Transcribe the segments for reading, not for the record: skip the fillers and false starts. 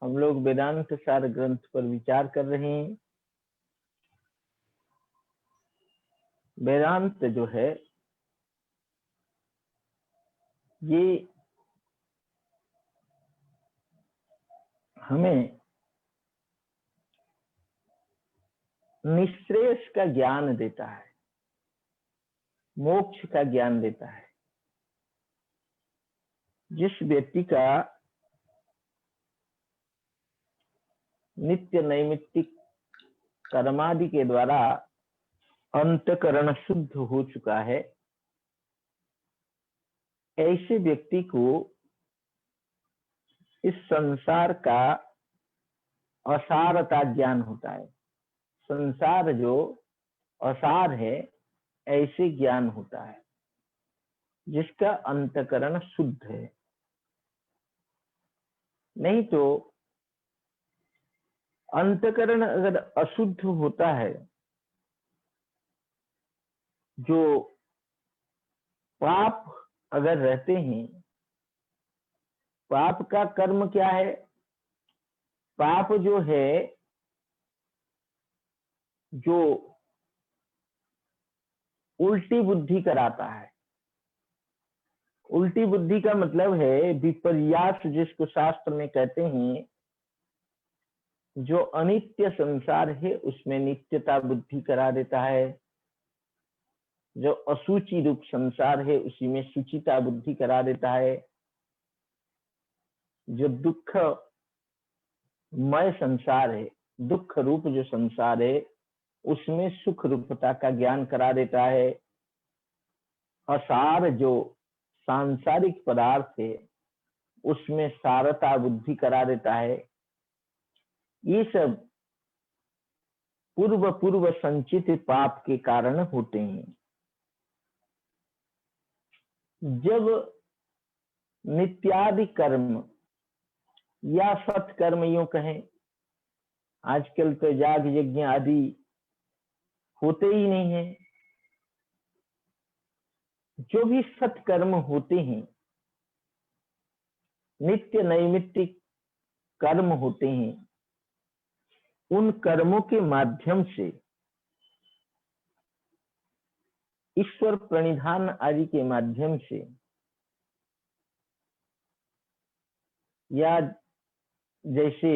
हम लोग वेदांत सार ग्रंथ पर विचार कर रहे हैं। वेदांत जो है ये हमें निश्रेयस का ज्ञान देता है, मोक्ष का ज्ञान देता है। जिस व्यक्ति का नित्य नैमित्तिक कर्मादि के द्वारा अंतकरण शुद्ध हो चुका है, ऐसे व्यक्ति को इस संसार का असारता ज्ञान होता है। संसार जो असार है ऐसे ज्ञान होता है, जिसका अंतकरण शुद्ध है। नहीं तो अंतकरण अगर अशुद्ध होता है, जो पाप अगर रहते हैं, पाप का कर्म क्या है? पाप जो है, जो उल्टी बुद्धि कराता है। उल्टी बुद्धि का मतलब है विपर्यास, जिसको शास्त्र में कहते हैं। जो अनित्य संसार है उसमें नित्यता बुद्धि करा देता है, जो असूचि रूप संसार है उसी में सुचिता बुद्धि करा देता है, जो दुख मय संसार है, दुख रूप जो संसार है उसमें सुख रूपता का ज्ञान करा देता है। असार जो सांसारिक पदार्थ है उसमें सारता बुद्धि करा देता है। ये सब पूर्व संचित पाप के कारण होते हैं। जब नित्यादि कर्म या सत्कर्म यूं कहें, आजकल तो याग यज्ञ आदि होते ही नहीं है। जो भी सत्कर्म होते हैं, नित्य नैमित्तिक कर्म होते हैं, उन कर्मों के माध्यम से ईश्वर प्रणिधान आदि के माध्यम से, या जैसे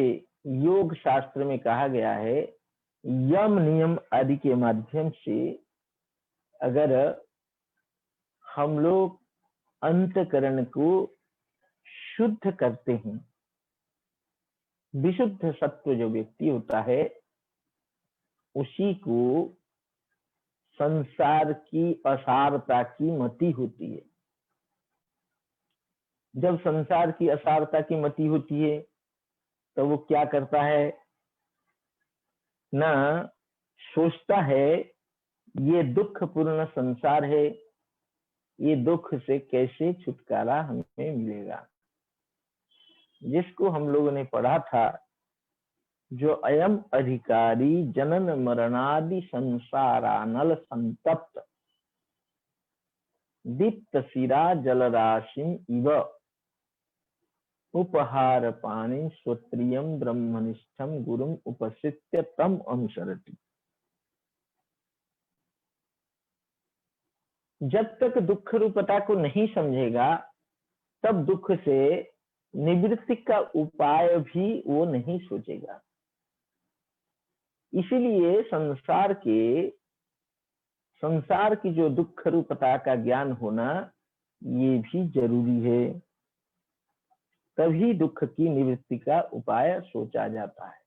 योग शास्त्र में कहा गया है यम नियम आदि के माध्यम से, अगर हम लोग अंतकरण को शुद्ध करते हैं, विशुद्ध सत्व जो व्यक्ति होता है उसी को संसार की असारता की मति होती है। जब संसार की असारता की मति होती है तो वो क्या करता है? ना सोचता है ये दुख पूर्ण संसार है, ये दुख से कैसे छुटकारा हमें मिलेगा। जिसको हम लोगों ने पढ़ा था, जो अयम अधिकारी जनन मरणादि संसारानल संतप्त दीप्त शिरा जलराशि इव उपहार पानी स्वत्रियम ब्रह्मनिष्ठम गुरुम उपसित्य तम अनुसरति। जब तक दुख रूपता को नहीं समझेगा तब दुख से निवृत्ति का उपाय भी वो नहीं सोचेगा। इसीलिए संसार की जो दुख रूपता का ज्ञान होना ये भी जरूरी है। तभी दुख की निवृत्ति का उपाय सोचा जाता है,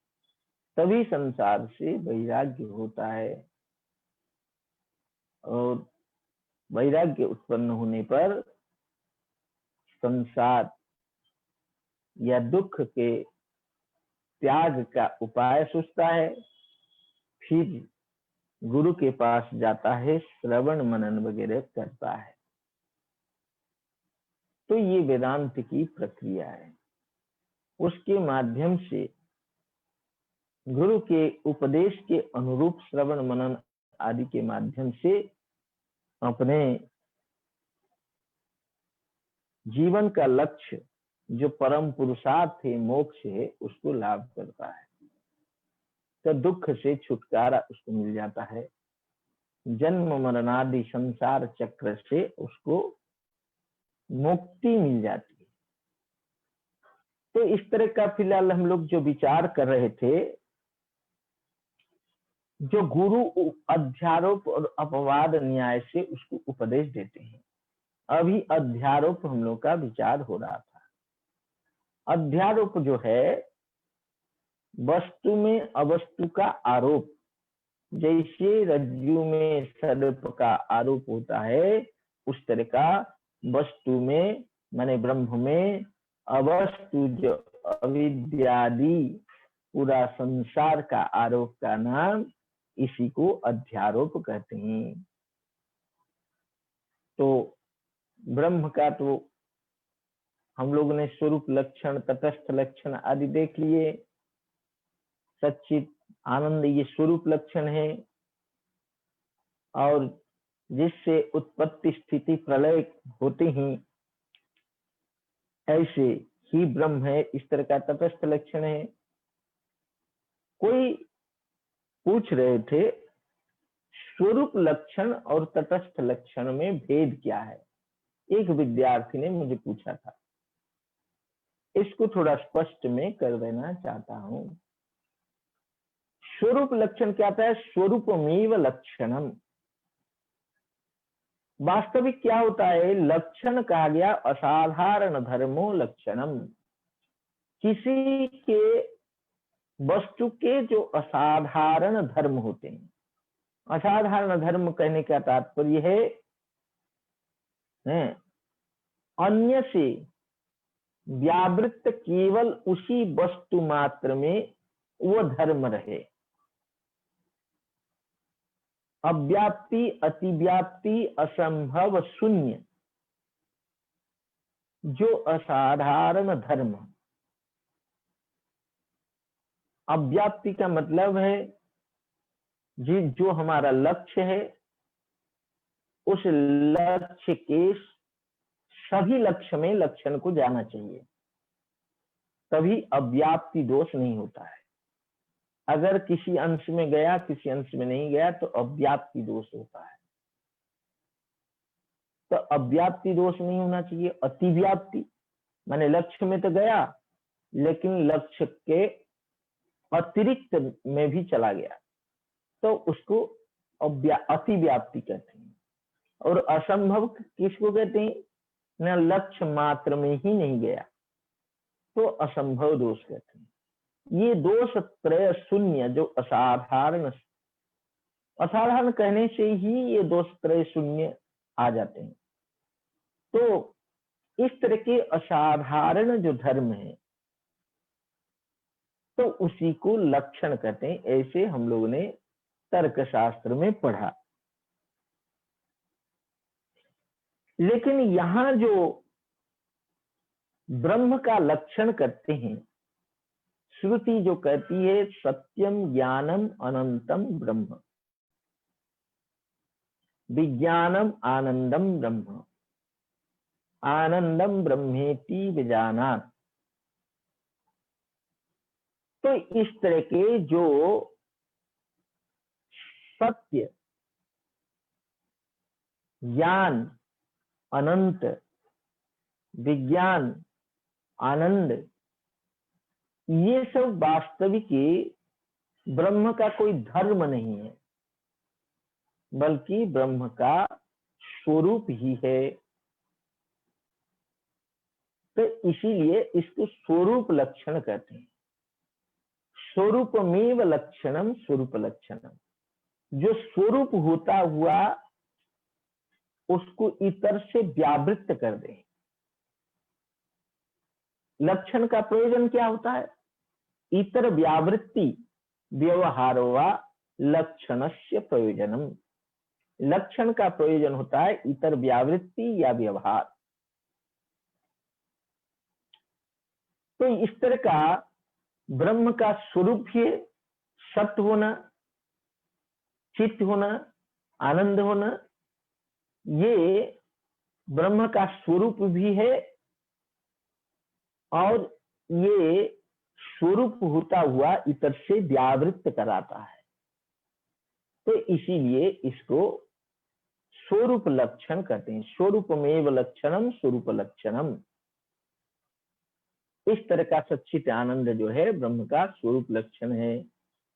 तभी संसार से वैराग्य होता है। और वैराग्य उत्पन्न होने पर संसार या दुख के त्याग का उपाय सोचता है, फिर गुरु के पास जाता है, श्रवण मनन वगैरह करता है। तो ये वेदांत की प्रक्रिया है। उसके माध्यम से गुरु के उपदेश के अनुरूप श्रवण मनन आदि के माध्यम से अपने जीवन का लक्ष्य जो परम पुरुषार्थ है, मोक्ष है, उसको लाभ करता है। तो दुख से छुटकारा उसको मिल जाता है, जन्म मरणादि संसार चक्र से उसको मुक्ति मिल जाती है। तो इस तरह का फिलहाल हम लोग जो विचार कर रहे थे, जो गुरु अध्यारोप और अपवाद न्याय से उसको उपदेश देते हैं। अभी अध्यारोप हम लोग का विचार हो रहा था। अध्यारोप जो है वस्तु में अवस्तु का आरोप, जैसे रज्जु में सर्प का आरोप होता है, उस तरह का वस्तु में माने ब्रह्म में अवस्तु जो अविद्यादि पूरा संसार का आरोप का नाम, इसी को अध्यारोप कहते हैं। तो ब्रह्म का तो हम लोगों ने स्वरूप लक्षण, तटस्थ लक्षण आदि देख लिए। सच्चित आनंद ये स्वरूप लक्षण है, और जिससे उत्पत्ति स्थिति प्रलय होते हैं, ऐसे ही ब्रह्म है, इस तरह का तटस्थ लक्षण है। कोई पूछ रहे थे स्वरूप लक्षण और तटस्थ लक्षण में भेद क्या है, एक विद्यार्थी ने मुझे पूछा था। इसको थोड़ा स्पष्ट में कर देना चाहता हूं। स्वरूप लक्षण क्या था? स्वरूपमेव लक्षणम। वास्तविक क्या होता है? लक्षण कहा गया असाधारण धर्मो लक्षणम, किसी के वस्तु के जो असाधारण धर्म होते हैं। असाधारण धर्म कहने का तात्पर्य है अन्य से व्यावृत्त केवल उसी वस्तु मात्र में वो धर्म रहे। अव्याप्ति, अतिव्याप्ति, असंभव, शून्य जो असाधारण धर्म। अव्याप्ति का मतलब है जो हमारा लक्ष्य है, उस लक्ष्य के सभी लक्ष्य में लक्षण को जाना चाहिए, तभी अव्याप्ति दोष नहीं होता है। अगर किसी अंश में गया, किसी अंश में नहीं गया, तो अव्याप्ति दोष होता है। तो अव्याप्ति दोष नहीं होना चाहिए। अतिव्याप्ति माने लक्ष्य में तो गया, लेकिन लक्ष्य के अतिरिक्त में भी चला गया, तो उसको अतिव्याप्ति कहते हैं। और असंभव किसको कहते हैं? न लक्ष्य मात्र में ही नहीं गया, तो असंभव दोष कहते हैं। ये दोष त्रय शून्य जो असाधारण, असाधारण कहने से ही ये दोष त्रय शून्य आ जाते हैं। तो इस तरह के असाधारण जो धर्म है, तो उसी को लक्षण कहते हैं। ऐसे हम लोगों ने तर्क शास्त्र में पढ़ा। लेकिन यहां जो ब्रह्म का लक्षण करते हैं, श्रुति जो कहती है सत्यम ज्ञानम अनंतम ब्रह्म, विज्ञानम आनंदम ब्रह्म, आनंदम ब्रह्मेति विजानात। तो इस तरह के जो सत्य, ज्ञान, अनंत, विज्ञान, आनंद, ये सब वास्तविक ब्रह्म का कोई धर्म नहीं है, बल्कि ब्रह्म का स्वरूप ही है। तो इसीलिए इसको स्वरूप लक्षण कहते हैं। स्वरूपमेव लक्षणम, स्वरूप लक्षणम, जो स्वरूप होता हुआ उसको इतर से व्यावृत्त कर दे। लक्षण का प्रयोजन क्या होता है? इतर व्यावृत्ति व्यवहारो वा लक्षणस्य प्रयोजनम। लक्षण का प्रयोजन होता है इतर व्यावृत्ति या व्यवहार। तो इस तरह का ब्रह्म का स्वरूप ही सत्य होना, चित्त होना, आनंद होना, ये ब्रह्म का स्वरूप भी है और ये स्वरूप होता हुआ इतर से व्यावृत्त कराता है, तो इसीलिए इसको स्वरूप लक्षण कहते हैं। स्वरूपमेव लक्षणम स्वरूप लक्षणम। इस तरह का सच्चित आनंद जो है ब्रह्म का स्वरूप लक्षण है।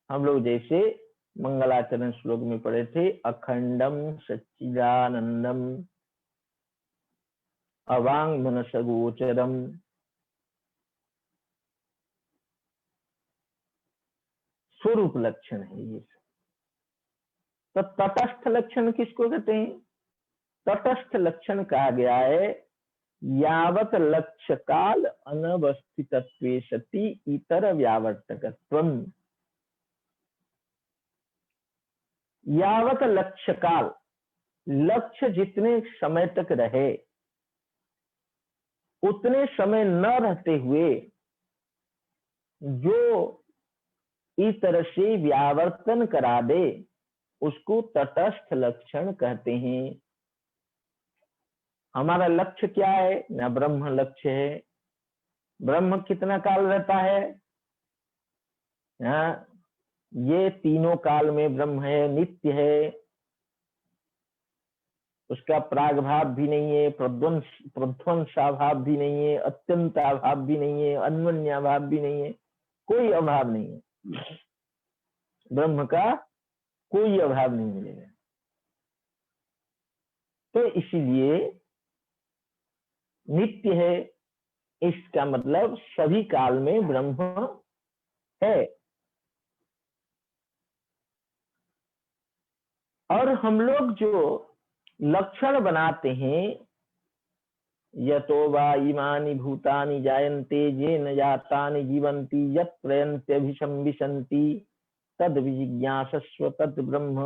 हम लोग जैसे मंगलाचरण श्लोक में पढ़े थे, अखंडम सच्चिदानंदम अवांग मनसगोचरम। स्वरूप लक्षण है ये। तो तटस्थ लक्षण किसको कहते हैं? तटस्थ लक्षण कहा गया है यावत लक्ष्य काल अनवस्थितत्वे सति इतर व्यावर्तकत्वम। यावत लक्ष्य काल, लक्ष्य जितने समय तक रहे उतने समय न रहते हुए जो इतर से व्यावर्तन करा दे उसको तटस्थ लक्षण कहते हैं। हमारा लक्ष्य क्या है? ना ब्रह्म लक्ष्य है। ब्रह्म कितना काल रहता है? ये तीनों काल में ब्रह्म है, नित्य है, उसका प्रागभाव भी नहीं है, प्रध्वंसाभाव भी नहीं है, अत्यंताभाव भी नहीं है, अन्वन्याभाव भी नहीं है, कोई अभाव नहीं है। ब्रह्म का कोई अभाव नहीं मिलेगा। तो इसीलिए नित्य है, इसका मतलब सभी काल में ब्रह्म है। और हम लोग जो लक्षण बनाते हैं, यतो वा इमानि भूतानि जायन्ते येन जातानि जीवन्ति यत् प्रयन्त्यभिसंविशन्ति तद विजिज्ञासस्व तद ब्रह्म।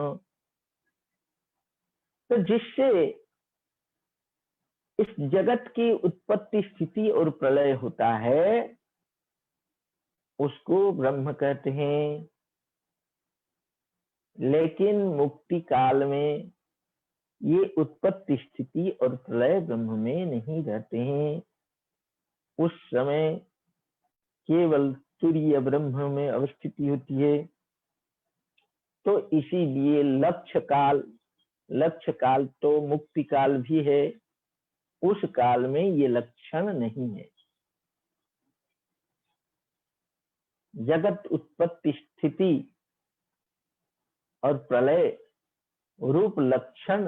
तो जिससे इस जगत की उत्पत्ति स्थिति और प्रलय होता है उसको ब्रह्म कहते हैं। लेकिन मुक्ति काल में ये उत्पत्ति स्थिति और प्रलय ब्रह्म में नहीं रहते हैं। उस समय केवल तुरीय ब्रह्म में अवस्थिति होती है। तो इसीलिए लक्ष्य काल तो मुक्ति काल भी है, उस काल में ये लक्षण नहीं है। जगत उत्पत्ति स्थिति और प्रलय रूप लक्षण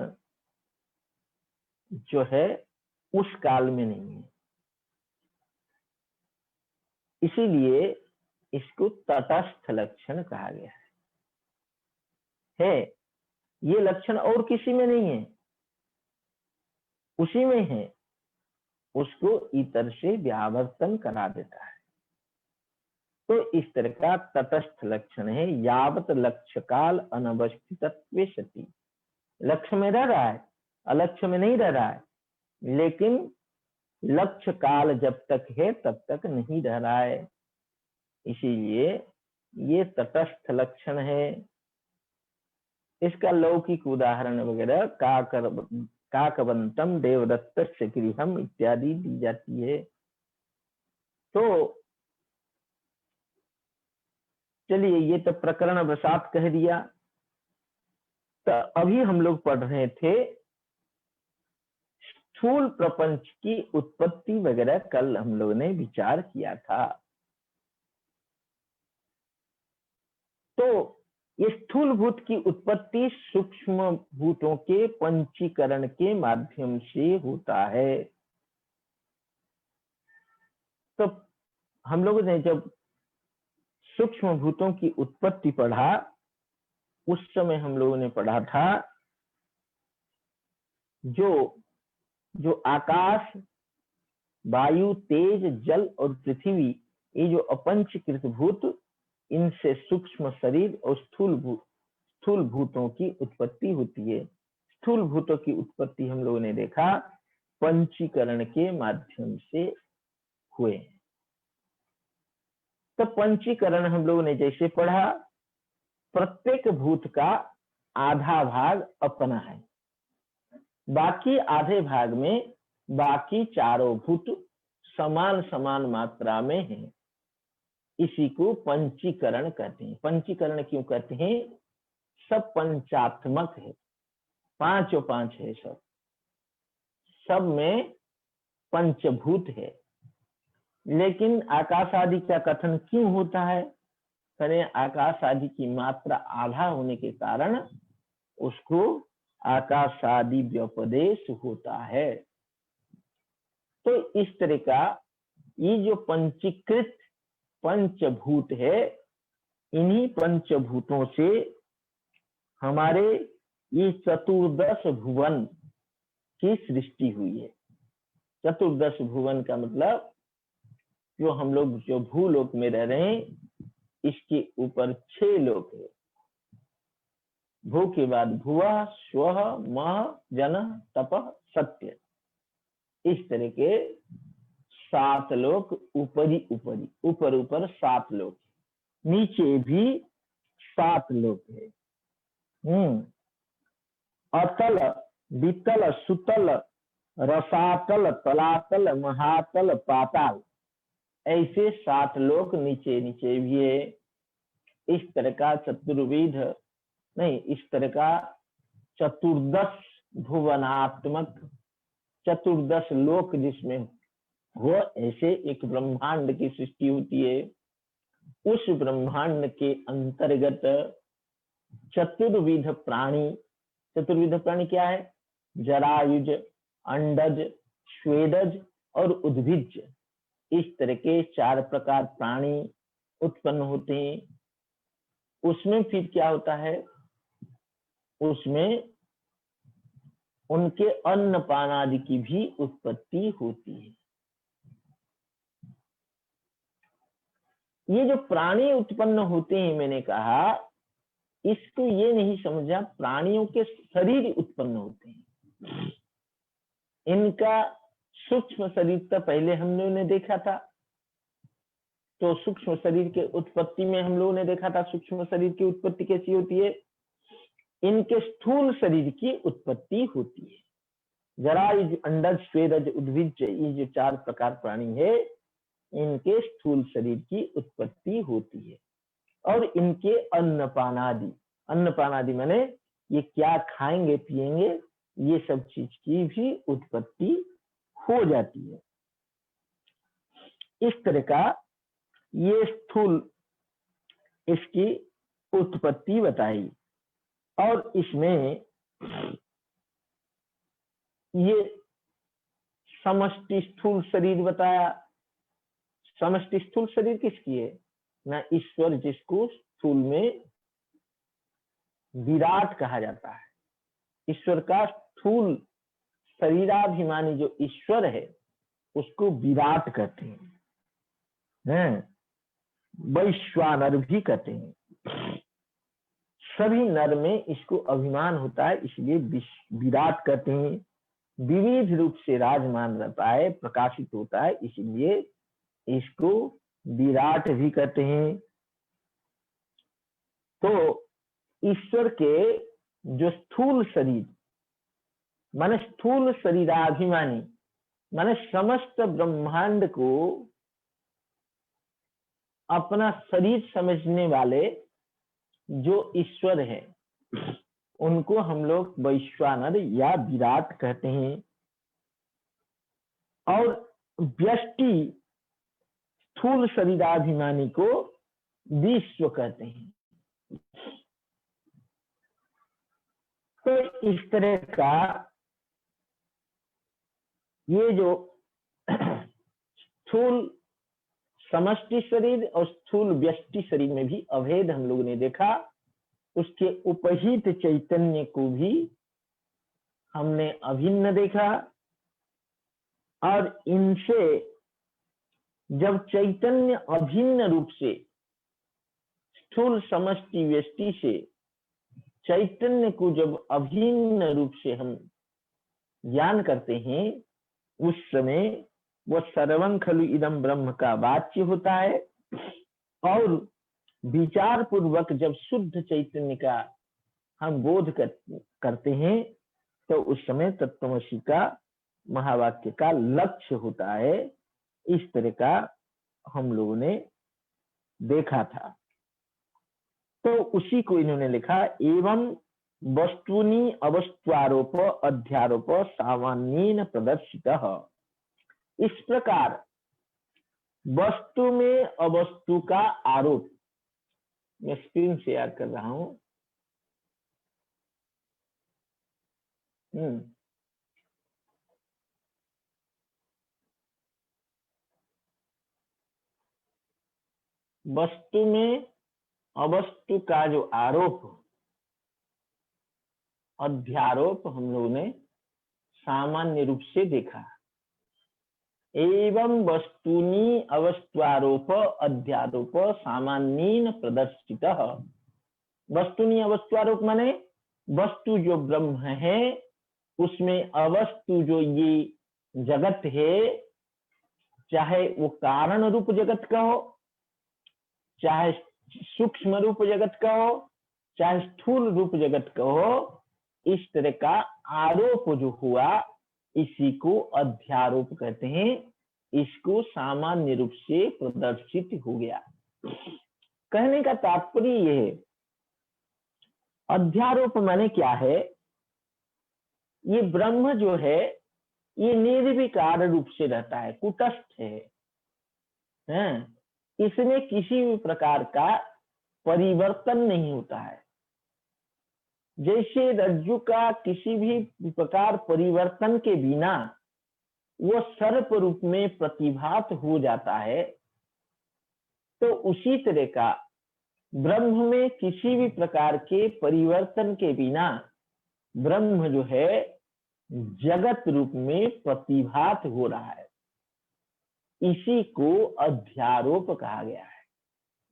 जो है उस काल में नहीं है। इसीलिए इसको तटस्थ लक्षण कहा गया है। ये लक्षण और किसी में नहीं है, उसी में है, उसको इतर से व्यावर्तन करा देता है। तो इस तरह का तटस्थ लक्षण है। यावत लक्ष्य काल अनवस्थितत्वे सति, लक्ष्य में रह रहा है, अलक्ष्य में नहीं रह रहा है, लेकिन लक्ष्य काल जब तक है तब तक नहीं रह रहा है। इसीलिए ये तटस्थ लक्षण है। इसका लौकिक उदाहरण वगैरह काकवंतम देवदत्त गृहम इत्यादि दी जाती है। तो चलिए, ये तो प्रकरण वसात कह दिया। तो अभी हम लोग पढ़ रहे थे स्थूल प्रपंच की उत्पत्ति वगैरह, कल हम लोग ने विचार किया था। तो ये स्थूल भूत की उत्पत्ति सूक्ष्म भूतों के पंचीकरण के माध्यम से होता है। तो हम लोगों ने जब सूक्ष्म भूतों की उत्पत्ति पढ़ा, उस समय हम लोगों ने पढ़ा था जो आकाश, वायु, तेज, जल और पृथ्वी, ये जो अपंचीकृत भूत, इनसे सूक्ष्म शरीर और स्थूल भूतों की उत्पत्ति होती है। स्थूल भूतों की उत्पत्ति हम लोगों ने देखा पंचीकरण के माध्यम से हुए। तो पंचीकरण हम लोगों ने जैसे पढ़ा, प्रत्येक भूत का आधा भाग अपना है, बाकी आधे भाग में बाकी चारों भूत समान समान मात्रा में है। इसी को पंचीकरण कहते हैं। पंचीकरण क्यों कहते हैं? सब पंचात्मक है, पांचों पांच है, सब में पंचभूत है। लेकिन आकाश आदि का कथन क्यों होता है? करें आकाश आदि की मात्रा आधा होने के कारण उसको आकाश आदि व्यपदेश होता है। तो इस तरह का ये जो पंचीकृत पंचभूत है, इन्हीं पंचभूतों से हमारे ये चतुर्दश भुवन की सृष्टि हुई है। चतुर्दश भुवन का मतलब जो हम लोग जो भूलोक में रह रहे हैं, इसके ऊपर 6 लोक है। भू के बाद भुवः, स्वः, मह, जनः, तपः, सत्य। इस तरह के 7 लोक ऊपरी ऊपरी, ऊपर ऊपर 7 लोक, नीचे भी 7 लोक है। अतल, वितल, सुतल, रसातल, तलातल, महातल, पाताल, ऐसे 7 लोक नीचे नीचे भी है। इस तरह का चतुर्विध नहीं, इस तरह का चतुर्दश भुवनात्मक, चतुर्दश लोक जिसमें हो, ऐसे एक ब्रह्मांड की सृष्टि होती है। उस ब्रह्मांड के अंतर्गत चतुर्विध प्राणी, चतुर्विध प्राणी क्या है? जरायुज, अंडज, स्वेदज और उद्भिज, इस तरह के 4 प्रकार प्राणी उत्पन्न होते हैं। उसमें फिर क्या होता है? उसमें उनके अन्न पान आदि की भी उत्पत्ति होती है। ये जो प्राणी उत्पन्न होते हैं, मैंने कहा इसको ये नहीं समझा प्राणियों के शरीर उत्पन्न होते हैं। इनका सूक्ष्म शरीर तो पहले हम लोगों ने देखा था। तो सूक्ष्म शरीर के उत्पत्ति में हम लोगों ने देखा था सूक्ष्म शरीर की उत्पत्ति कैसी होती है। इनके स्थूल शरीर की उत्पत्ति होती है। जरायुज, अंडज, स्वेदज, उद्भिज, ये जो 4 प्रकार प्राणी है, इनके स्थूल शरीर की उत्पत्ति होती है। और इनके अन्नपानादि, अन्नपानादि माने ये क्या खाएंगे पिएंगे, ये सब चीज की भी उत्पत्ति हो जाती है। इस तरह का ये स्थूल इसकी उत्पत्ति बताई। और इसमें ये समष्टि स्थूल शरीर बताया। समष्टि स्थूल शरीर किसकी है? ना ईश्वर, जिसको स्थूल में विराट कहा जाता है। ईश्वर का स्थूल शरीराभिमानी जो ईश्वर है, उसको विराट कहते हैं, वैश्वानर भी कहते हैं। सभी नर में इसको अभिमान होता है, इसलिए विराट कहते हैं। विविध रूप से राजमान रहता है, प्रकाशित होता है, इसलिए इसको विराट भी कहते हैं। तो ईश्वर के जो स्थूल शरीर माने स्थूल शरीराभिमानी माने समस्त ब्रह्मांड को अपना शरीर समझने वाले जो ईश्वर है, उनको हम लोग वैश्वानर या विराट कहते हैं। और व्यष्टि स्थूल शरीराभिमानी को विश्व कहते हैं। तो इस तरह का ये जो स्थूल समष्टि शरीर और स्थूल व्यष्टि शरीर में भी अभेद हम लोगों ने देखा। उसके उपहित चैतन्य को भी हमने अभिन्न देखा। और इनसे जब चैतन्य अभिन्न रूप से स्थूल समष्टि व्यष्टि से चैतन्य को जब अभिन्न रूप से हम ज्ञान करते हैं, उस समय वह सर्वं खलु इदं ब्रह्म का वाच्य होता है। और विचार पूर्वक जब शुद्ध चैतन्य का हम बोध करते हैं, तो उस समय तत्त्वमसि का महावाक्य का लक्ष्य होता है। इस तरह का हम लोगों ने देखा था। तो उसी को इन्होंने लिखा, एवं वस्तुनि अवस्त्वारोप अध्यारोप सामान्येन प्रदर्शितः। इस प्रकार वस्तु में अवस्तु का आरोप, मैं स्क्रीन शेयर कर रहा हूं। वस्तु में अवस्तु का जो आरोप, अध्यारोप हम लोगों ने सामान्य रूप से देखा। एवं वस्तुनि अवस्त्वारोप अध्यारोप सामान्येन प्रदर्शितः। वस्तुनि अवस्त्वारोप माने वस्तु जो ब्रह्म है, उसमें अवस्तु जो ये जगत है, चाहे वो कारण रूप जगत का हो, चाहे सूक्ष्म रूप जगत का हो, चाहे स्थूल रूप जगत का हो, इस तरह का आरोप जो हुआ इसी को अध्यारोप कहते हैं। इसको सामान्य रूप से प्रदर्शित हो गया। कहने का तात्पर्य यह है, अध्यारोप माने क्या है? ये ब्रह्म जो है ये निर्विकार रूप से रहता है, कुटस्थ है, इसमें किसी भी प्रकार का परिवर्तन नहीं होता है। जैसे रज्जु का किसी भी प्रकार परिवर्तन के बिना वो सर्प रूप में प्रतिभात हो जाता है, तो उसी तरह का ब्रह्म में किसी भी प्रकार के परिवर्तन के बिना ब्रह्म जो है जगत रूप में प्रतिभात हो रहा है। इसी को अध्यारोप कहा गया है।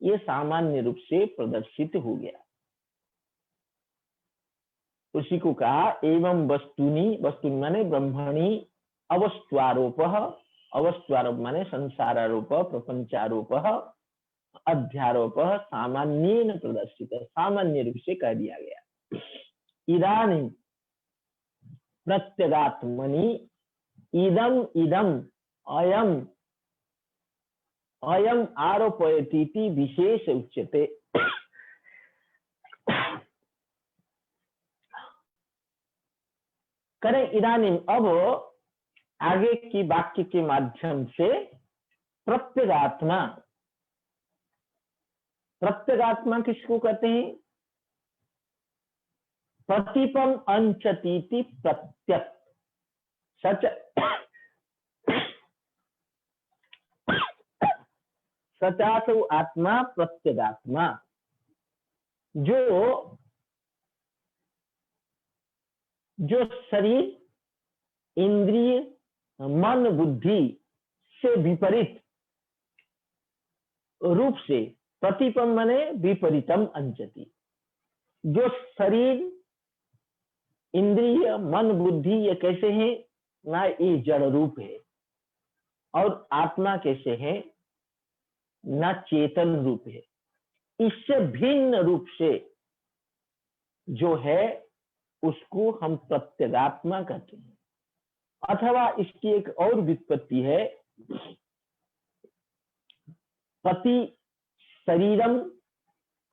ये सामान्य रूप से प्रदर्शित हो गया। उसी को कहा एवं वस्तुनि, वस्तु माने ब्रह्मणि अवस्त्वारोप, अवस्त्वारोप माने संसारारोप, प्रपंचारोप, अध्यारोप सामान्येन प्रदर्शित, सामान्य रूप से कह दिया गया। इदानीं प्रत्यगात्मनि इदम इदम अयम अयम आरोपयतीति विशेष उच्यते। करें इदानीं, अब आगे की वाक्य के माध्यम से प्रत्यगात्मा, प्रत्यगात्मा किसको कहते हैं? प्रतिपम अंचतीति प्रत्यक सच सचासो आत्मा प्रत्यगात्मा। जो शरीर, इंद्रिय, मन, बुद्धि से विपरीत रूप से, प्रतिपम माने विपरीतम अंचति, जो शरीर, इंद्रिय, मन, बुद्धि ये कैसे हैं ना, ये जड़ रूप है, और आत्मा कैसे है ना, चेतन रूप है। इससे भिन्न रूप से जो है उसको हम प्रत्यगात्मा कहते हैं। अथवा इसकी एक और व्युत्पत्ति है, पति शरीरम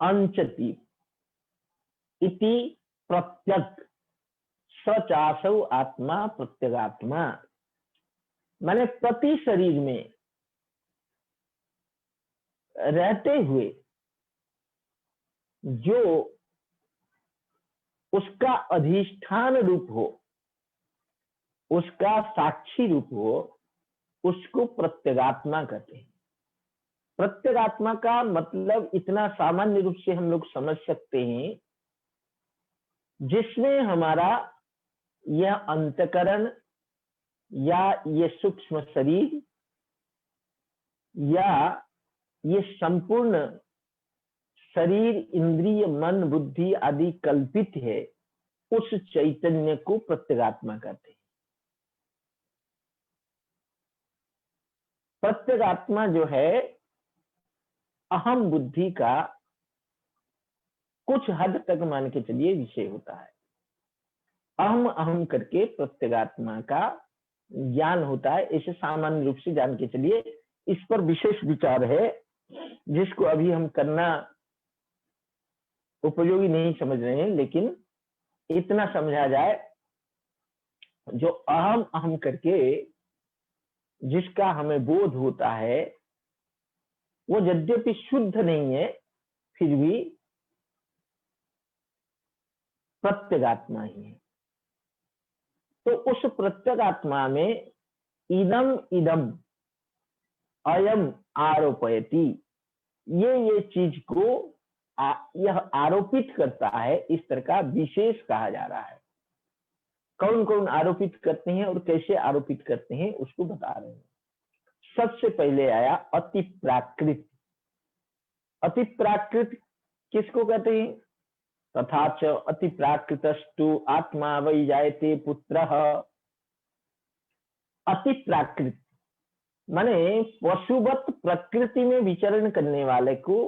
अंचति इति प्रत्यग सचासौ आत्मा प्रत्यगात्मा। माने प्रति शरीर में रहते हुए जो उसका अधिष्ठान रूप हो, उसका साक्षी रूप हो, उसको प्रत्यगात्मा कहते हैं। प्रत्यगात्मा का मतलब इतना सामान्य रूप से हम लोग समझ सकते हैं, जिसमें हमारा यह अंतकरण या ये सूक्ष्म शरीर या ये संपूर्ण शरीर, इंद्रिय, मन, बुद्धि आदि कल्पित है, उस चैतन्य को प्रत्यगात्मा कहते हैं। प्रत्यगात्मा जो है अहम बुद्धि का कुछ हद तक मान के चलिए विषय होता है। अहम अहम करके प्रत्यगात्मा का ज्ञान होता है, इसे सामान्य रूप से जान के चलिए। इस पर विशेष विचार है जिसको अभी हम करना उपयोगी नहीं समझ रहे हैं, लेकिन इतना समझा जाए, जो अहम अहम करके जिसका हमें बोध होता है वो यद्यपि शुद्ध नहीं है, फिर भी प्रत्यगात्मा ही है। तो उस प्रत्यगात्मा में इदम इदम अयम आरोपयति, ये चीज को यह आरोपित करता है, इस तरह का विशेष कहा जा रहा है। कौन कौन आरोपित करते हैं और कैसे आरोपित करते हैं उसको बता रहे हैं। सबसे पहले आया अति प्राकृत। अति प्राकृत किसको कहते हैं? तथा च अति प्राकृतस्तु आत्मा वै जायते पुत्रः। अति प्राकृत माने पशुवत प्रकृति में विचरण करने वाले को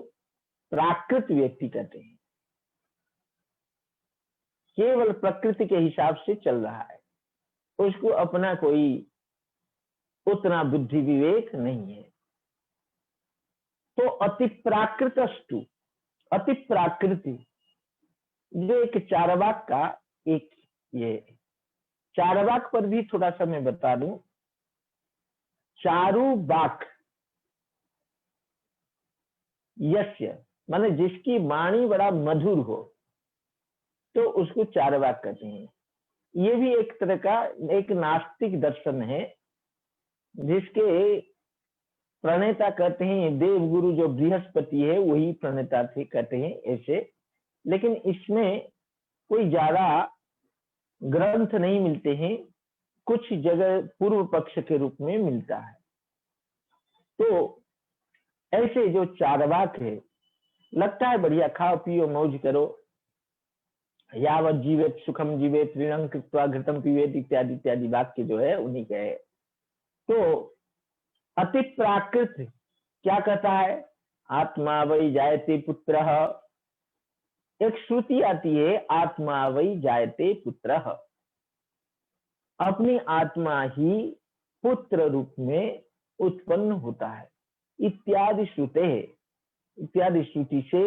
प्राकृत व्यक्ति कहते हैं। केवल प्रकृति के हिसाब से चल रहा है, उसको अपना कोई उतना बुद्धि विवेक नहीं है। तो अति प्राकृतस्तु, अति प्राकृति जो एक चारवाक का एक ये चारवाक पर भी थोड़ा सा मैं बता दूं। चारुवाक यस्य माने जिसकी वाणी बड़ा मधुर हो तो उसको चारवाक कहते हैं। ये भी एक तरह का एक नास्तिक दर्शन है जिसके प्रणेता कहते हैं देवगुरु जो बृहस्पति है वही प्रणेता थे, कहते हैं ऐसे। लेकिन इसमें कोई ज्यादा ग्रंथ नहीं मिलते हैं, कुछ जगह पूर्व पक्ष के रूप में मिलता है। तो ऐसे जो चारवाक है, लगता है बढ़िया खाओ पियो मौज करो, यावत जीवेत सुखम जीवेत ऋणं कृत्वा घृतम पीवेत इत्यादि इत्यादि वाक्य जो है उन्हीं के है। तो अति प्राकृत क्या कहता है? आत्मा वै जायते पुत्रः। एक श्रुति आती है आत्मा वै जायते पुत्रः, अपनी आत्मा ही पुत्र रूप में उत्पन्न होता है इत्यादि श्रुते। इत्यादि श्रुति से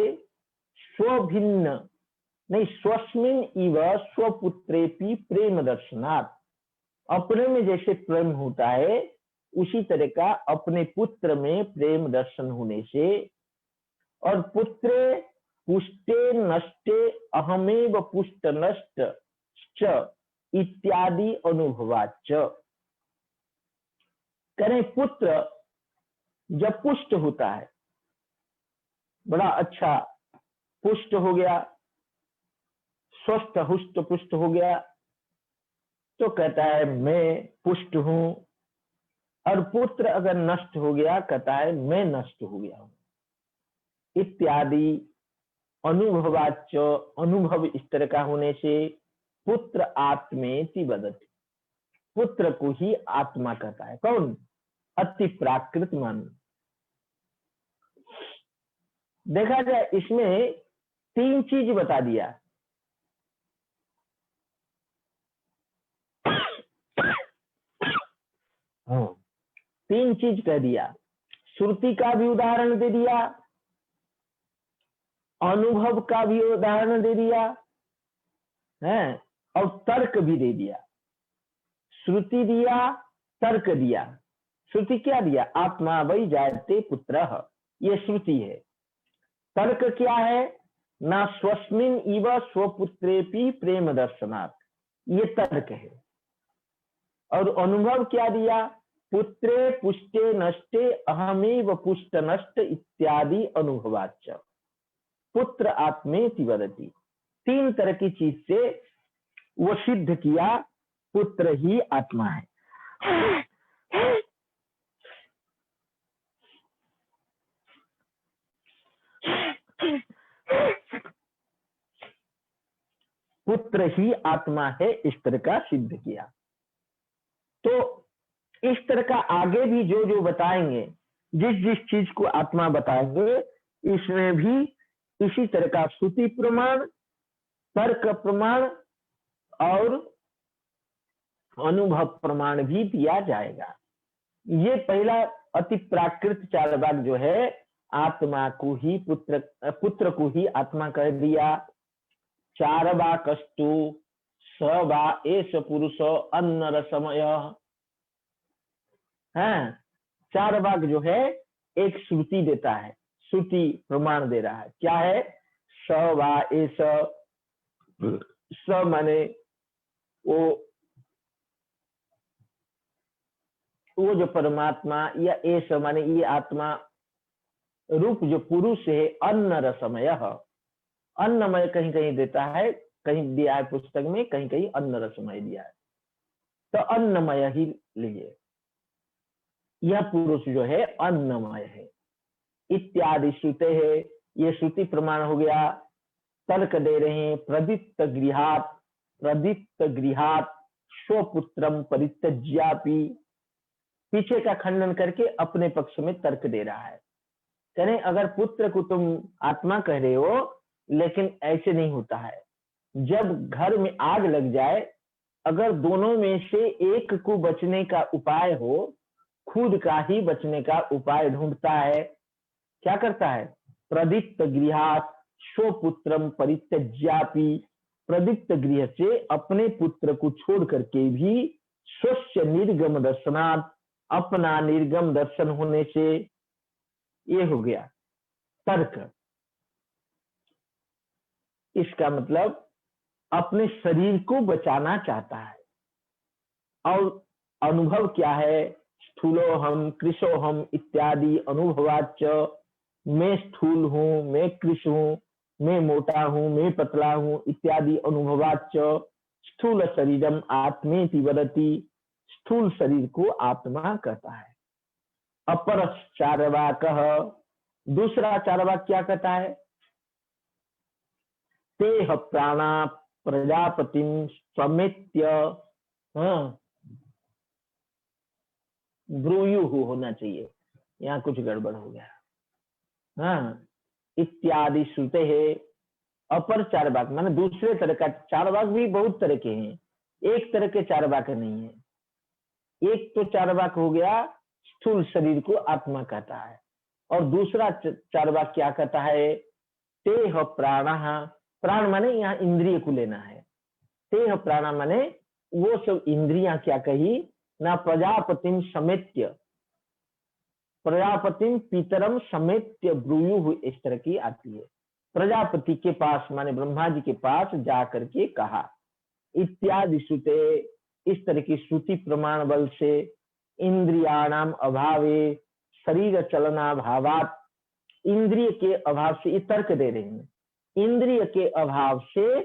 स्वभिन्न नहीं, स्वस्मिन इव स्वपुत्रेपि प्रेम दर्शनात्, अपने में जैसे प्रेम होता है उसी तरह का अपने पुत्र में प्रेम दर्शन होने से, और पुत्रे पुष्टे नष्टे अहमेव पुष्ट नष्ट च इत्यादि अनुभवाच। करें पुत्र जब पुष्ट होता है, बड़ा अच्छा पुष्ट हो गया, स्वस्थ हुष्ट पुष्ट हो गया, तो कहता है मैं पुष्ट हूं। और पुत्र अगर नष्ट हो गया कहता है मैं नष्ट हो गया हूं इत्यादि अनुभवाच। अनुभव इस तरह का होने से पुत्र आत्मेति वदति, पुत्र को ही आत्मा कहता है। कौन? अति प्राकृत मन। देखा जाए इसमें तीन चीज बता दिया। तीन चीज कह दिया, श्रुति का भी उदाहरण दे दिया, अनुभव का भी उदाहरण दे दिया है, और तर्क भी दे दिया। श्रुति दिया, तर्क दिया। श्रुति क्या दिया? आत्मा वै जायते पुत्रः, ये श्रुति है। तर्क क्या है? ना स्वस्मिन इव स्वपुत्रेपि प्रेम दर्शनात्, ये तर्क है। और अनुभव क्या दिया? पुत्रे पुष्टे नष्टे अहमेव पुष्ट नष्ट इत्यादि अनुभवाच। पुत्र आत्मेति वदति, तीन तरह की चीज से वो सिद्ध किया पुत्र ही आत्मा है। पुत्र ही आत्मा है, इस तरह का सिद्ध किया। तो इस तरह का आगे भी जो जो बताएंगे, जिस जिस चीज को आत्मा बताएंगे, इसमें भी इसी तरह का श्रुति प्रमाण, तर्क प्रमाण और अनुभव प्रमाण भी दिया जाएगा। ये पहला अति प्राकृत चारवाक जो है, आत्मा को ही पुत्र को ही आत्मा कह दिया। चारवाकस्तु स वा एष पुरुष अन्न रसमय है। चारवाक जो है एक श्रुति देता है, श्रुति प्रमाण दे रहा है। क्या है? स वा एष, स माने वो जो परमात्मा, या एष माने ये आत्मा रूप जो पुरुष है, अन्न रसमय, अन्नमय कहीं कहीं देता है, कहीं दिया है पुस्तक में, कहीं कहीं अन्न रसमय दिया है, तो अन्नमय ही लीजिए। यह पुरुष जो है अन्नमय है। इत्यादि श्रुते है, ये श्रुति प्रमाण हो गया। तर्क दे रहे हैं, प्रदीप्त गृहात स्वपुत्रम परित्यज्यापि, पीछे का खंडन करके अपने पक्ष में तर्क दे रहा है। कहें अगर पुत्र को तुम आत्मा कह रहे हो, लेकिन ऐसे नहीं होता है। जब घर में आग लग जाए, अगर दोनों में से एक को बचने का उपाय हो, खुद का ही बचने का उपाय ढूंढता है। क्या करता है? प्रदीप्त गृहात स्वपुत्रम परित्यज्यापि, प्रदीप्त गृह से अपने पुत्र को छोड़ करके भी स्वस्य निर्गम दर्शनात्, अपना निर्गम दर्शन होने से, ये हो गया तर्क। इसका मतलब अपने शरीर को बचाना चाहता है। और अनुभव क्या है? स्थूलोहम कृशोहम इत्यादि अनुभवाच, मैं स्थूल हूं, मैं कृश हूं, मैं मोटा हूं, मैं पतला हूं इत्यादि अनुभवाच, स्थूल शरीरम आत्मेति वदति, स्थूल शरीर को आत्मा कहता है। अपर चारवाक, दूसरा चारवाक क्या कहता है? तेह प्राणा प्रजापतिम समेत्य, ब्रूयु होना चाहिए, यहाँ कुछ गड़बड़ हो गया। हाँ, इत्यादि श्रुते है। अपर चारवाक माने दूसरे तरह का चारवाक भी बहुत तरह के हैं, एक तरह के चारवाक नहीं है। एक तो चारवाक हो गया स्थूल शरीर को आत्मा कहता है, और दूसरा चारवाक क्या कहता है? तेह प्राण, प्राण माने यहाँ इंद्रिय को लेना है। तेह प्राण माने वो सब इंद्रियां क्या कही ना, प्रजापतिम समेत्य, प्रजापतिम पितरम समेत्य ब्रूयु, इस तरह की आती है। प्रजापति के पास माने ब्रह्मा जी के पास जा करके कहा। इत्यादि श्रुते, इस तरह की श्रुति प्रमाण बल से इंद्रियाणाम अभावे शरीर चलना भावात, इंद्रिय के अभाव से, ये तर्क दे रहे हैं, इंद्रिय के अभाव से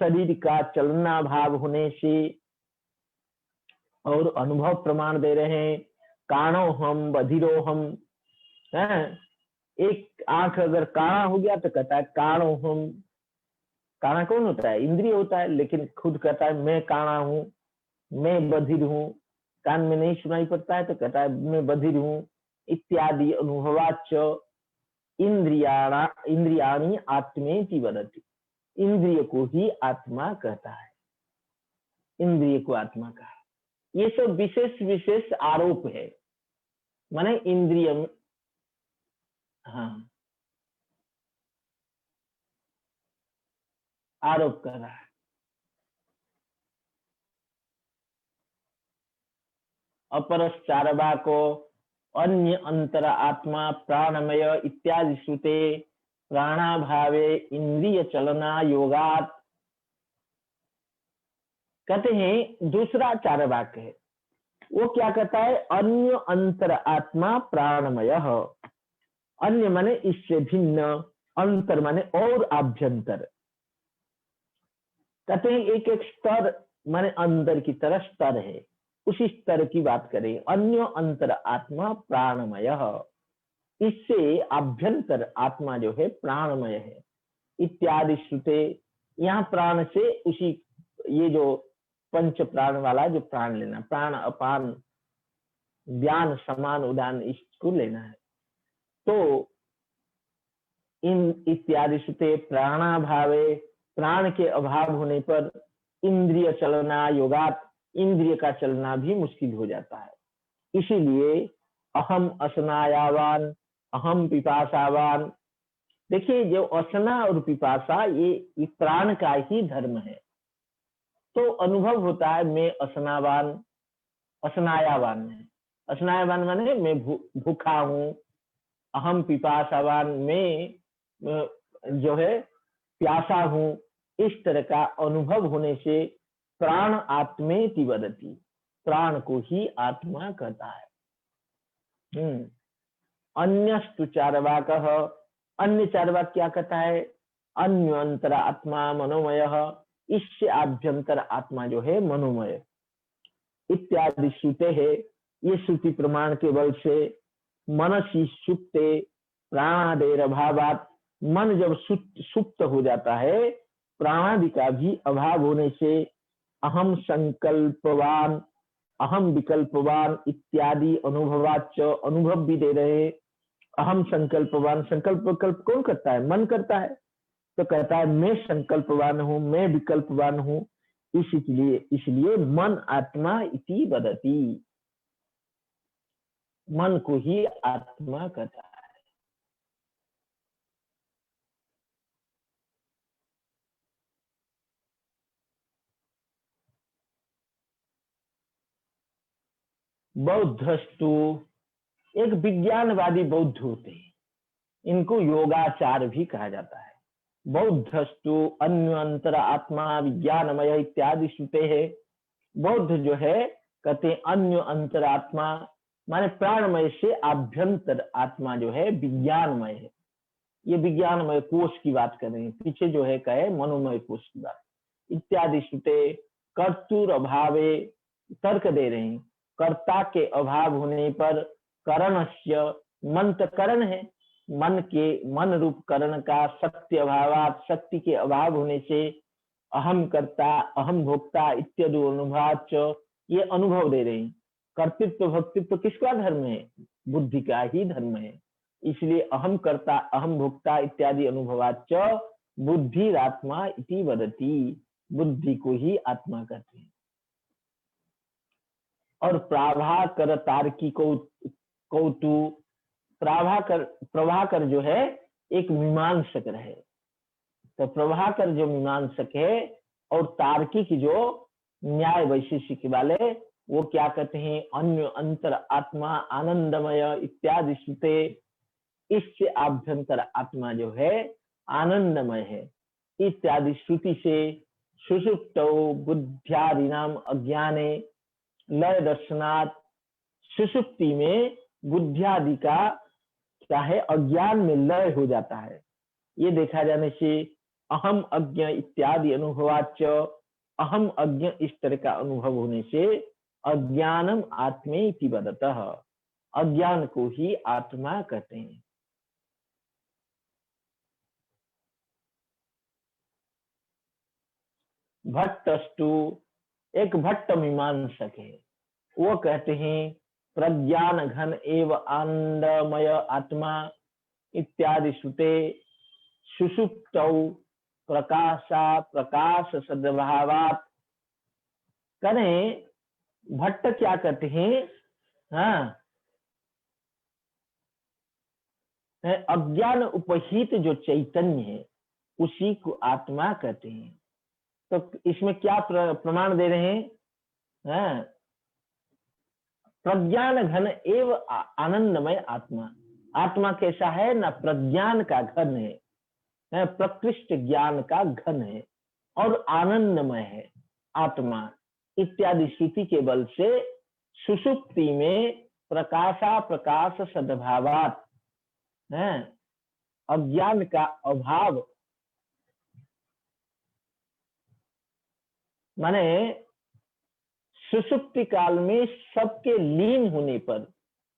शरीर का चलना भाव होने से, और अनुभव प्रमाण दे रहे हैं, काणो हम बधिरो है। एक आंख अगर काणा हो गया तो कहता है काणो हम। काणा कौन होता है? इंद्रिय होता है, लेकिन खुद कहता है मैं काणा हूं, मैं बधिर हूं। कान में नहीं सुनाई पड़ता है तो कहता है मैं बधिर हूं। इत्यादि अनुभवाच इंद्रियाणी आत्मेति वदति, इंद्रिय को ही आत्मा कहता है, इंद्रिय को आत्मा कहा। ये सब विशेष विशेष आरोप है, माने इंद्रिय में, हाँ, आरोप कर रहा है। अपरश्चारवाको अन्य अंतर आत्मा प्राणमय इत्यादि श्रुते प्राणाभावे इंद्रिय चलना योगात, कहते हैं दूसरा चारवाक है, वो क्या कहता है? अन्य अंतर आत्मा प्राणमय, अन्य माने इससे भिन्न, अंतर माने और आभ्यंतर। कहते हैं एक एक स्तर माने अंदर की तरह स्तर है, उसी स्तर की बात करें। अन्य अंतर आत्मा प्राणमय, इससे आभ्यंतर आत्मा जो है प्राणमय है। इत्यादि श्रुते, यहाँ प्राण से उसी ये जो पंच प्राण वाला जो प्राण लेना, प्राण अपान व्यान समान उदान, इसको लेना है। तो इन इत्यादि श्रुते प्राणाभावे, प्राण के अभाव होने पर इंद्रिय चलना योगात, इंद्रिय का चलना भी मुश्किल हो जाता है। इसीलिए अहम असनायावान, अहम पिपासावान। देखिए, जो असना और पिपासा ये प्राण का ही धर्म है। तो अनुभव होता है मैं असनावान, असनायावान है। असनायावान माने मैं भूखा हूँ। अहम पिपासावान, मैं जो है प्यासा हूँ। इस तरह का अनुभव होने से प्राण आत्मेति वदति, प्राण को ही आत्मा कहता है। अन्यस्तु चार्वाकः, अन्य चार्वाक क्या कहता है? अन्य अंतर आत्मा मनोमय, इससे आभ्यंतर आत्मा जो है मनोमय इत्यादि श्रुते है। ये श्रुति प्रमाण के बल से मनसी सुप्ते प्राणादेर अभावात, मन जब सुप्त हो जाता है प्राणादि का भी अभाव होने से अहम संकल्पवान, अहम विकल्पवान इत्यादि अनुभवाच, अनुभव भी दे रहे। अहम संकल्पवान, संकल्प विकल्प कौन करता है? मन करता है। तो कहता है मैं संकल्पवान हूँ, मैं विकल्पवान हूँ। इसलिए मन आत्मा इति वदति, मन को ही आत्मा कहता है। बौद्धस्तु, एक विज्ञानवादी बौद्ध होते हैं, इनको योगाचार भी कहा जाता है। बौद्धस्तु अन्य अंतर आत्मा विज्ञानमय इत्यादि श्रुते है। बौद्ध जो है कहते हैं अन्य अंतर आत्मा माने प्राणमय से आभ्यंतर आत्मा जो है विज्ञानमय है। ये विज्ञानमय कोष की बात कर रहे हैं, पीछे जो है कहे मनोमय कोष की बात। इत्यादि श्रुते कर्तुर अभावे, तर्क दे रहे हैं कर्ता के अभाव होने पर करणस्य, मन तो करण है, मन के मन रूप करण का शक्ति अभावात, शक्ति के अभाव होने से अहम कर्ता अहम भोक्ता इत्यादि अनुभवाच, ये अनुभव दे रहे हैं। कर्तृत्व भक्तित्व किसका धर्म है? बुद्धि का ही धर्म है। इसलिए अहम कर्ता अहम भोक्ता इत्यादि अनुभवाच बुद्धिरात्मा इति वदति, बुद्धि को ही आत्मा कहते हैं। और प्राभाकर तार्की कौतु, प्रभाकर जो है एक मीमांसक रहे। तो प्रभाकर जो मीमांसक है और तार्किक जो न्याय वैशेषिक वाले, वो क्या कहते हैं? अन्य अंतर आत्मा आनंदमय इत्यादि श्रुते, इससे आभ्यंतर आत्मा जो है आनंदमय है इत्यादि श्रुति से सुषुप्तौ बुद्ध्यादिनाम अज्ञाने लय दर्शनात्, सुषुप्ति में बुद्धियादि का क्या है? अज्ञान में लय हो जाता है। ये देखा जाने से अहम अज्ञ इत्यादि अनुभवाच, अहम अज्ञ इस तरह का अनुभव होने से अज्ञानम आत्मेति वदतः, अज्ञान को ही आत्मा कहते हैं। भट्टस्तु, एक भट्ट मीमांसक है, वो कहते हैं प्रज्ञान घन एव आनंदमय आत्मा इत्यादि श्रुते सुषुप्तौ प्रकाशा प्रकाश सद्भावात। करें भट्ट क्या कहते हैं? हाँ, अज्ञान उपहित जो चैतन्य है उसी को आत्मा कहते हैं। तो इसमें क्या प्रमाण दे रहे हैं? हाँ, प्रज्ञान घन एव आनंदमय आत्मा, आत्मा कैसा है ना? प्रज्ञान का घन है, प्रकृष्ट ज्ञान का घन है और आनंदमय है आत्मा इत्यादि श्रुति के बल से सुषुप्ति में प्रकाशा प्रकाश सद्भावात, अज्ञान का अभाव माने सुषुप्ति काल में सबके लीन होने पर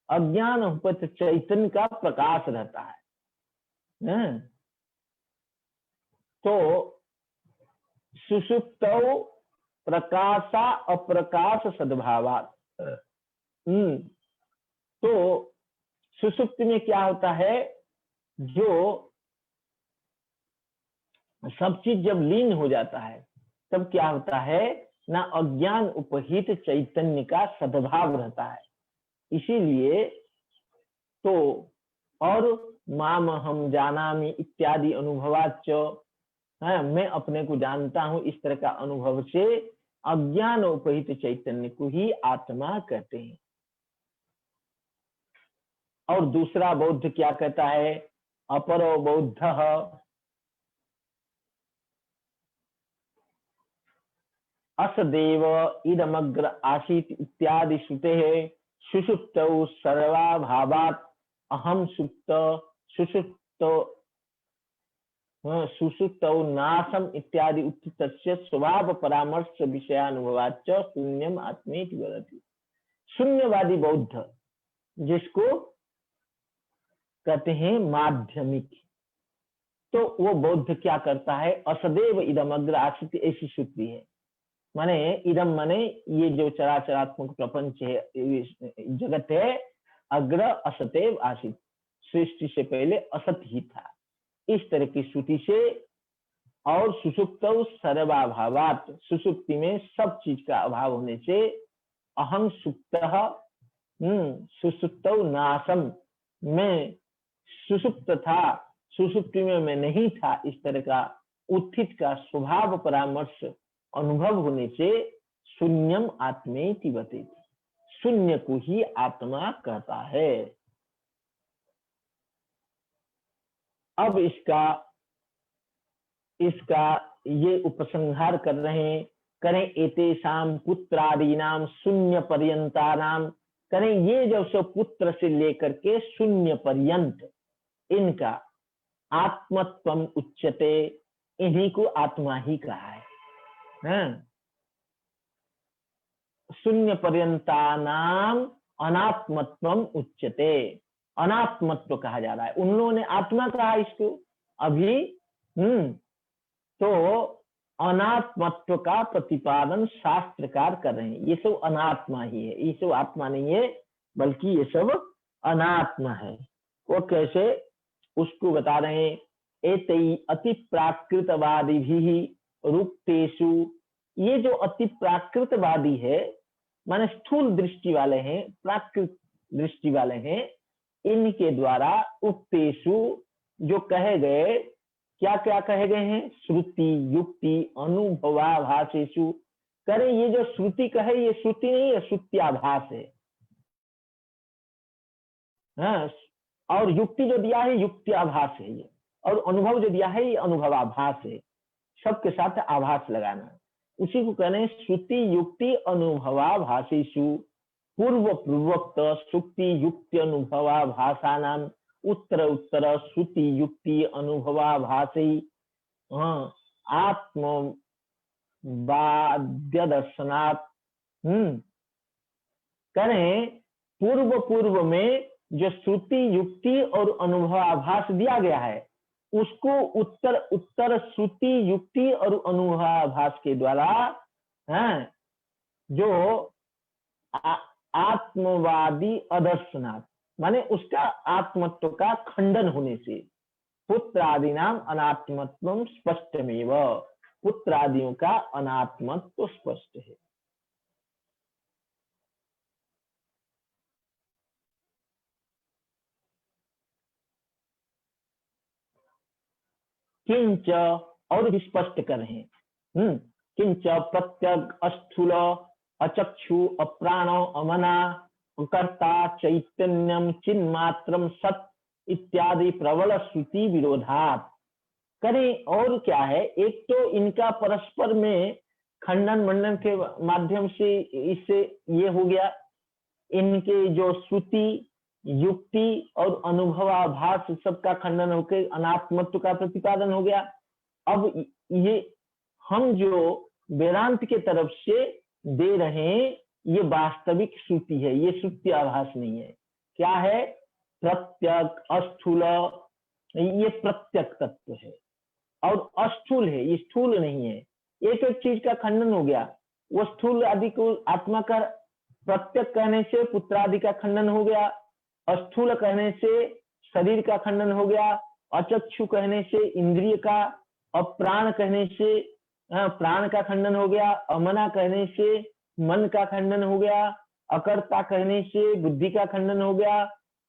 अज्ञान उपत चैतन्य का प्रकाश रहता है। तो सुषुप्तौ प्रकाशा अप्रकाश सद्भावात, तो सुषुप्ति में क्या होता है? जो सब चीज जब लीन हो जाता है तब क्या होता है ना अज्ञान उपहित चैतन्य का सद्भाव रहता है। इसीलिए तो और माम हम जानामि इत्यादि अनुभवाच है, मैं अपने को जानता हूं, इस तरह का अनुभव से अज्ञान उपहित चैतन्य को ही आत्मा कहते हैं। और दूसरा बौद्ध क्या कहता है? अपरो बौद्ध असदेव इदमग्र आसीत इत्यादि श्रुते है सुषुप्तौ सर्वाभावात् अहम सुप्त सुषुप्तौ नासम इत्यादि उत्थितस्य स्वभाव परामर्श विषयानुभवाच्च शून्यम आत्मेति वदति। शून्यवादी बौद्ध जिसको कहते हैं माध्यमिक, तो वो बौद्ध क्या करता है? असदेव इदमग्र आसीत ऐसी श्रुति है, माने इदम माने ये जो चराचरात्मक प्रपंच है, जगत है, अग्र असतेव आसित, सृष्टि से पहले असत ही था, इस तरह की श्रुति से। और सुषुप्तौ सर्वाभावात्, सुषुप्ति में सब चीज का अभाव होने से अहम सुप्तः सुषुप्तौ नासम, मैं सुषुप्त था, सुषुप्ति में मैं नहीं था, इस तरह का उत्थित का स्वभाव परामर्श अनुभव होने से शून्यम आत्मेति वदेति, शून्य को ही आत्मा कहता है। अब इसका ये उपसंहार कर रहे हैं, करें एतेषाम पुत्रादीनाम शून्य पर्यंतानाम, करें ये जो सब पुत्र से लेकर के शून्य पर्यंत, इनका आत्मत्वम उच्यते, इन्हीं को आत्मा ही कहा है। शून्य पर्यंतानाम अनात्मत्वम उच्यते, अनात्मत्व कहा जा रहा है, उन लोगों ने आत्मा कहा इसको अभी। तो अनात्मत्व का प्रतिपादन शास्त्रकार कर रहे हैं, ये सब अनात्मा ही है, ये सब आत्मा नहीं है, बल्कि ये सब अनात्मा है। वो कैसे, उसको बता रहे हैं। एतई अति प्राकृतवादी भी रूपतेषु, ये जो अति प्राकृतवादी है माने स्थूल दृष्टि वाले हैं, प्राकृत दृष्टि वाले हैं, इनके द्वारा उक्तेषु जो कहे गए, क्या क्या कहे गए हैं? श्रुति युक्ति अनुभवाभासेषु, करें ये जो श्रुति कहे, ये श्रुति नहीं है, श्रुत्याभास है। हाँ, और युक्ति जो दिया है युक्त्याभास है ये, और अनुभव जो दिया है ये अनुभवाभास है, सबके साथ आभास लगाना, उसी को कहने श्रुति युक्ति अनुभवाभासेषु पूर्व पूर्वोक्त श्रुति युक्ति अनुभवाभासानाम उत्तर उत्तर श्रुति युक्ति अनुभवाभासै आत्मवाद्य दर्शनात्। करें पूर्व पूर्व में जो श्रुति युक्ति और अनुभवाभास दिया गया है, उसको उत्तर उत्तर श्रुति युक्ति और अनुभवाभास के द्वारा जो आत्मवादी अदर्शनात्, माने उसका आत्मत्व का खंडन होने से, पुत्रादि नाम अनात्मत्व स्पष्टमेव, पुत्रादियों का अनात्मत्व स्पष्ट है। किंच, और भी स्पष्ट कर रहे हैं, किंच प्रत्यग अस्थूल अचक्षु अप्राणो अमना कर्ता चैतन्यम चिन्मात्रम सत इत्यादि प्रबल श्रुति विरोधात। करें और क्या है, एक तो इनका परस्पर में खंडन मंडन के माध्यम से इससे ये हो गया, इनके जो श्रुति युक्ति और अनुभवाभास सबका खंडन होकर अनात्मत्व का प्रतिपादन हो गया। अब ये हम जो वेदांत के तरफ से दे रहे हैं, ये वास्तविक श्रुति है, ये श्रुति आभास नहीं है। क्या है? प्रत्यक अस्थूल, ये प्रत्यक तत्व है, और अस्थूल है, ये स्थूल नहीं है। एक एक चीज का खंडन हो गया, वो स्थूल आदि को आत्मा का प्रत्यक कहने से पुत्रादि का खंडन हो गया, अस्थूल कहने से शरीर का खंडन हो गया, अचक्षु कहने से इंद्रिय का, अप्राण कहने से प्राण का खंडन हो गया, अमना कहने से मन का खंडन हो गया, अकर्ता कहने से बुद्धि का खंडन हो गया,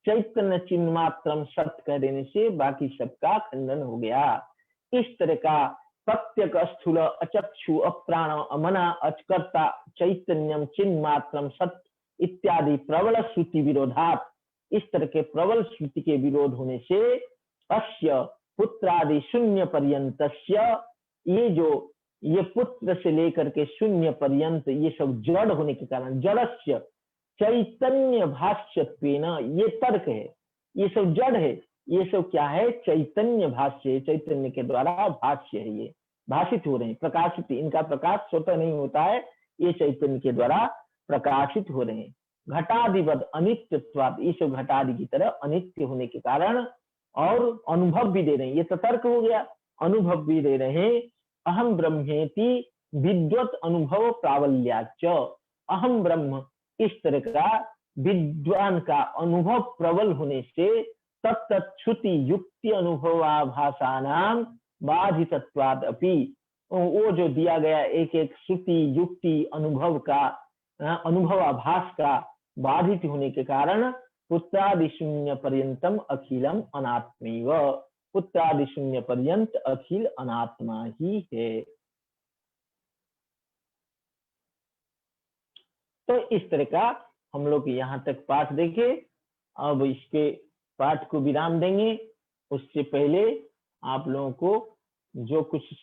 चैतन्य चिन्ह मात्रम सत्य कह देने से बाकी सबका खंडन हो गया। इस तरह का प्रत्यक स्थूल अचक्षु अप्राण अमना अचकर्ता चैतन्यम चिन्ह मात्रम सत्य इत्यादि प्रबल श्रुति विरोधात, इस तरह के प्रबल श्रुति के विरोध होने से अस्य पुत्रादि शून्य पर्यंतस्य, ये पुत्र से लेकर के शून्य पर्यंत ये सब जड़ होने के कारण, जड़स्य चैतन्य भाष्यत्वेन, ये तर्क है, ये सब जड़ है, ये सब क्या है, चैतन्य भाष्य, चैतन्य के द्वारा भाष्य है, ये भाषित हो रहे हैं, प्रकाशित, इनका प्रकाश स्वतः नहीं होता है, ये चैतन्य के द्वारा प्रकाशित हो रहे हैं। घटादिवद अनित्यत्वाद, ये सब घटादि की तरह अनित्य होने के कारण और अनुभव भी दे रहे हैं, ये तो तर्क हो गया, अनुभव भी दे रहे हैं। अहम ब्रह्मेति विद्वत अनुभव प्राबल्याच, अहम ब्रह्म इस तरह का विद्वान का अनुभव प्रबल होने से तत्तच्छ्रुति युक्ति अनुभवाभासानाम बाधितत्वाद अपि, वो जो दिया गया एक एक श्रुति युक्ति अनुभव का अनुभवाभास का बाधित होने के कारण पुत्रादि शून्य पर्यंतम अखिलम अनात्मैव, पुत्रादि शून्य पर्यंत अखिल अनात्मा ही है। तो इस तरह का हम लोग यहाँ तक पाठ देखे। अब इसके पाठ को विराम देंगे, उससे पहले आप लोगों को जो कुछ